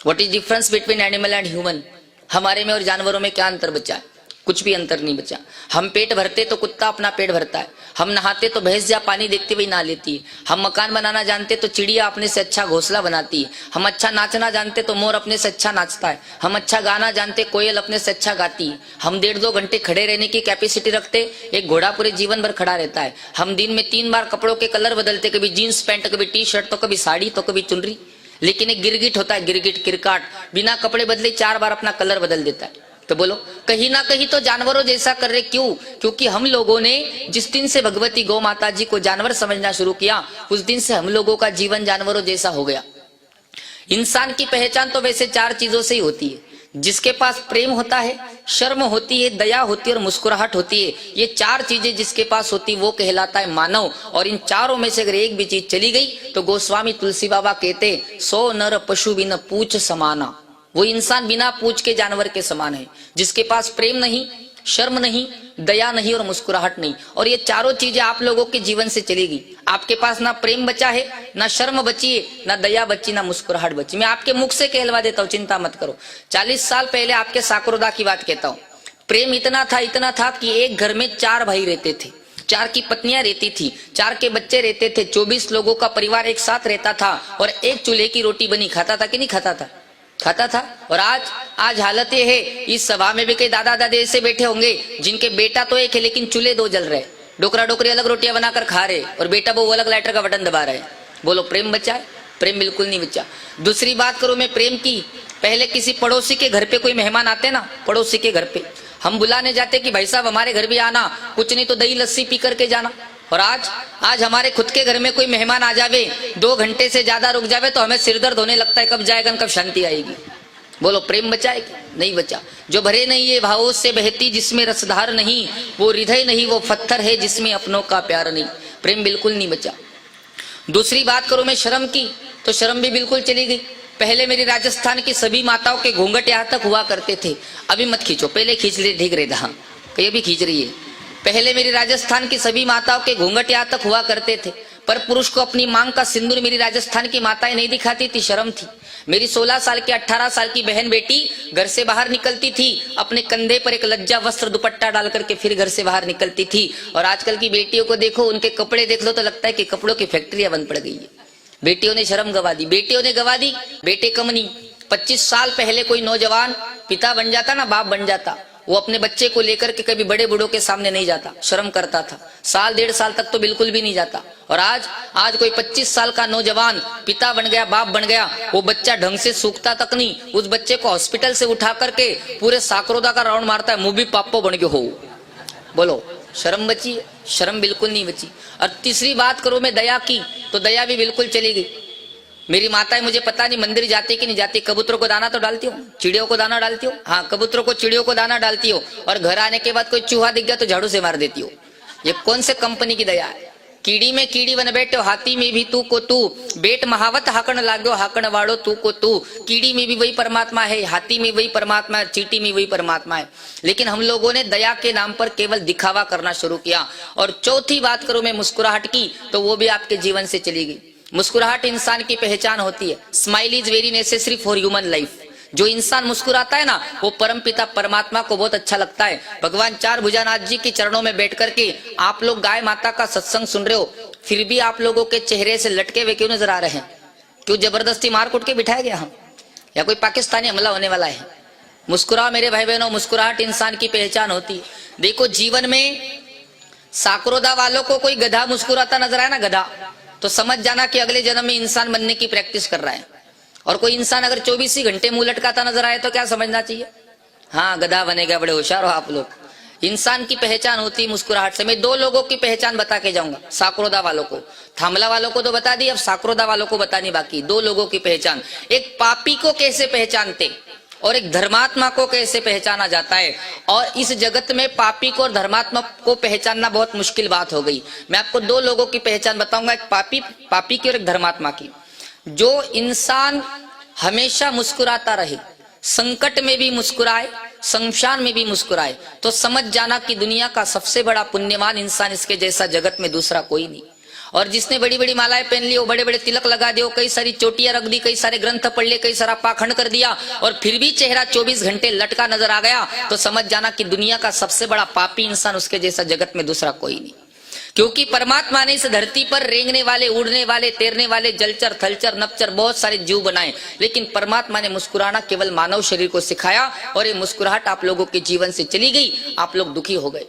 What is difference between animal and human? हमारे में और जानवरों में क्या अंतर बचा है? कुछ भी अंतर नहीं बचा। हम पेट भरते तो कुत्ता अपना पेट भरता है, हम नहाते तो भैंस जा पानी देखते हुए नहा लेती है, हम मकान बनाना जानते तो चिड़िया अपने से अच्छा घोंसला बनाती है, हम अच्छा नाचना जानते तो मोर अपने से अच्छा नाचता है, हम अच्छा गाना जानते कोयल अपने से अच्छा गाती है, हम 1.5-2 घंटे खड़े रहने की कैपेसिटी रखते, एक घोड़ा पूरे जीवन भर खड़ा रहता है, हम दिन में 3 बार कपड़ों के कलर बदलते, कभी जीन्स पैंट, कभी टी शर्ट, तो कभी साड़ी, तो कभी चुनरी। लेकिन एक गिरगिट होता है, गिरगिट किरकाट, बिना कपड़े बदले 4 बार अपना कलर बदल देता है। तो बोलो, कहीं ना कहीं तो जानवरों जैसा कर रहे। क्यों? क्योंकि हम लोगों ने जिस दिन से भगवती गौ माता जी को जानवर समझना शुरू किया, उस दिन से हम लोगों का जीवन जानवरों जैसा हो गया। इंसान की पहचान तो वैसे 4 चीजों से ही होती है। जिसके पास प्रेम होता है, शर्म होती है, दया होती है और मुस्कुराहट होती है, ये 4 चीजें जिसके पास होती वो कहलाता है मानव। और इन चारों में से अगर एक भी चीज चली गई तो गोस्वामी तुलसी बाबा कहते, 100 नर पशु बिन पूछ समाना। वो इंसान बिना पूछ के जानवर के समान है, जिसके पास प्रेम नहीं, शर्म नहीं, दया नहीं और मुस्कुराहट नहीं। और ये चारों चीजें आप लोगों के जीवन से चलेगी। आपके पास ना प्रेम बचा है, ना शर्म बची है, ना दया बची, ना मुस्कुराहट बची। मैं आपके मुख से कहलवा देता हूँ, चिंता मत करो। 40 साल पहले आपके साकरोदा की बात कहता हूँ। प्रेम इतना था कि एक घर में 4 भाई रहते थे, 4 की पत्नियां रहती थी, 4 के बच्चे रहते थे, 24 लोगों का परिवार एक साथ रहता था और एक चूल्हे की रोटी बनी खाता था कि नहीं खाता था? खाता था। और आज हालत ये है, इस सभा में भी कई दादा दादी ऐसे बैठे होंगे जिनके बेटा तो एक है लेकिन चूल्हे 2 जल रहे, डोकरा डोकरी अलग रोटियां बनाकर खा रहे और बेटा वो अलग लाइटर का बटन दबा रहे। बोलो, प्रेम बचा है? प्रेम बिल्कुल नहीं बचा। दूसरी बात करूं मैं प्रेम की, पहले किसी पड़ोसी के घर पे कोई मेहमान आते ना, पड़ोसी के घर पे हम बुलाने जाते कि भाई साहब हमारे घर भी आना, कुछ नहीं तो दही लस्सी पी करके जाना। और आज हमारे खुद के घर में कोई मेहमान आ जावे, 2 घंटे से ज्यादा रुक जावे तो हमें सिर दर्द होने लगता है, कब जाएगा, कब शांति आएगी। बोलो, प्रेम बचा है? नहीं बचा। जो भरे नहीं ये भावों से बहती, जिसमें रसधार नहीं, वो हृदय नहीं, वो पत्थर है जिसमें अपनों का प्यार नहीं। प्रेम बिल्कुल नहीं बचा। दूसरी बात करूं मैं शर्म की, तो शर्म भी बिल्कुल चली गई। पहले मेरी राजस्थान की सभी माताओं के घूंघट यहाँ तक हुआ करते थे। अभी मत खींचो, पहले खींच ले, ठीक रहता। हाँ, ये भी खींच रही है। पहले मेरी राजस्थान की सभी माताओं के घूंघट यहाँ तक हुआ करते थे, पर पुरुष को अपनी मांग का सिंदूर मेरी राजस्थान की माताएं नहीं दिखाती थी, शर्म थी। मेरी 16 साल की 18 साल की बहन बेटी घर से बाहर निकलती थी, अपने कंधे पर एक लज्जा वस्त्र दुपट्टा डाल करके फिर घर से बाहर निकलती थी। और आजकल की बेटियों को देखो, उनके कपड़े देख लो तो लगता है कि कपड़ों की फैक्ट्रियां बंद पड़ गई है। बेटियों ने शर्म गवा दी, बेटियों ने गवा दी, बेटे कम नहीं। 25 साल पहले कोई नौजवान पिता बन जाता ना, बाप बन जाता, वो अपने बच्चे को लेकर के कभी बड़े बूढ़ों के सामने नहीं जाता, शर्म करता था। 1-1.5 साल तक तो बिल्कुल भी नहीं जाता। और आज कोई 25 साल का नौजवान पिता बन गया, बाप बन गया, वो बच्चा ढंग से सूखता तक नहीं, उस बच्चे को हॉस्पिटल से उठा करके पूरे साकरोदा का राउंड मारता है, मुंह भी पापो बन गयो हो। बोलो, शर्म बची? शर्म बिल्कुल नहीं बची। और तीसरी बात करूं मैं दया की, तो दया भी बिल्कुल चली गई। मेरी माताएं, मुझे पता नहीं मंदिर जाती कि नहीं जाती, कबूतरों को दाना तो डालती हो, चिड़ियों को दाना डालती हो? हाँ, कबूतरों को चिड़ियों को दाना डालती हो, और घर आने के बाद कोई चूहा दिख गया तो झाड़ू से मार देती हो। ये कौन से कंपनी की दया है? कीड़ी में कीड़ी बन बैठो, हाथी में भी तू को तू, बेट महावत हाकण लाग्यो, हाकण वाड़ो तू को तू। कीड़ी में भी वही परमात्मा है, हाथी में वही परमात्मा है, चींटी में वही परमात्मा है। लेकिन हम लोगों ने दया के नाम पर केवल दिखावा करना शुरू किया। और चौथी बात करूं मैं मुस्कुराहट की, तो वो भी आपके जीवन से चली गई। मुस्कुराहट इंसान की पहचान होती है। Smile is very necessary for human life. जो इंसान मुस्कुराता है ना, वो परम पिता परमात्मा को बहुत अच्छा लगता है। भगवान 4 भुजानाथ जी के चरणों में बैठ करके आप लोग गाय माता का सत्संग सुन रहे हो, फिर भी आप लोगों के चेहरे से लटके हुए क्यों नजर आ रहे हैं? क्यों जबरदस्ती मार कुट के बिठाया गया हम, या कोई पाकिस्तानी हमला होने वाला है? मुस्कुराओ मेरे भाई बहनों, मुस्कुराहट इंसान की पहचान होती है। देखो, जीवन में साकरोदा वालों को कोई गधा मुस्कुराता नजर आया ना, गधा, तो समझ जाना कि अगले जन्म में इंसान बनने की प्रैक्टिस कर रहा है। और कोई इंसान अगर 24 ही घंटे मुंह लटकाता नजर आए तो क्या समझना चाहिए? हाँ, गधा बनेगा, बड़े होशियार हो आप लोग। इंसान की पहचान होती है मुस्कुराहट से। मैं 2 लोगों की पहचान बता के जाऊंगा, साकरोदा वालों को। थामला वालों को तो बता दी, अब साकरोदा वालों को बतानी बाकी। 2 लोगों की पहचान, एक पापी को कैसे पहचानते और एक धर्मात्मा को कैसे पहचाना जाता है। और इस जगत में पापी को और धर्मात्मा को पहचानना बहुत मुश्किल बात हो गई। मैं आपको 2 लोगों की पहचान बताऊंगा, एक पापी की और एक धर्मात्मा की। जो इंसान हमेशा मुस्कुराता रहे, संकट में भी मुस्कुराए, शमशान में भी मुस्कुराए, तो समझ जाना कि दुनिया का सबसे बड़ा पुण्यवान इंसान, इसके जैसा जगत में दूसरा कोई नहीं। और जिसने बड़ी बड़ी मालाएं पहन ली, वो बड़े बड़े तिलक लगा दिए, कई सारी चोटियां रख दी, कई सारे ग्रंथ पढ़ लिए, कई सारा पाखंड कर दिया, और फिर भी चेहरा 24 घंटे लटका नजर आ गया, तो समझ जाना कि दुनिया का सबसे बड़ा पापी इंसान, उसके जैसा जगत में दूसरा कोई नहीं। क्योंकि परमात्मा ने इस धरती पर रेंगने वाले, उड़ने वाले, तैरने वाले, जलचर, थलचर, नपचर बहुत सारे जीव बनाए, लेकिन परमात्मा ने मुस्कुराना केवल मानव शरीर को सिखाया, और ये मुस्कुराहट आप लोगों के जीवन से चली गई, आप लोग दुखी हो गए।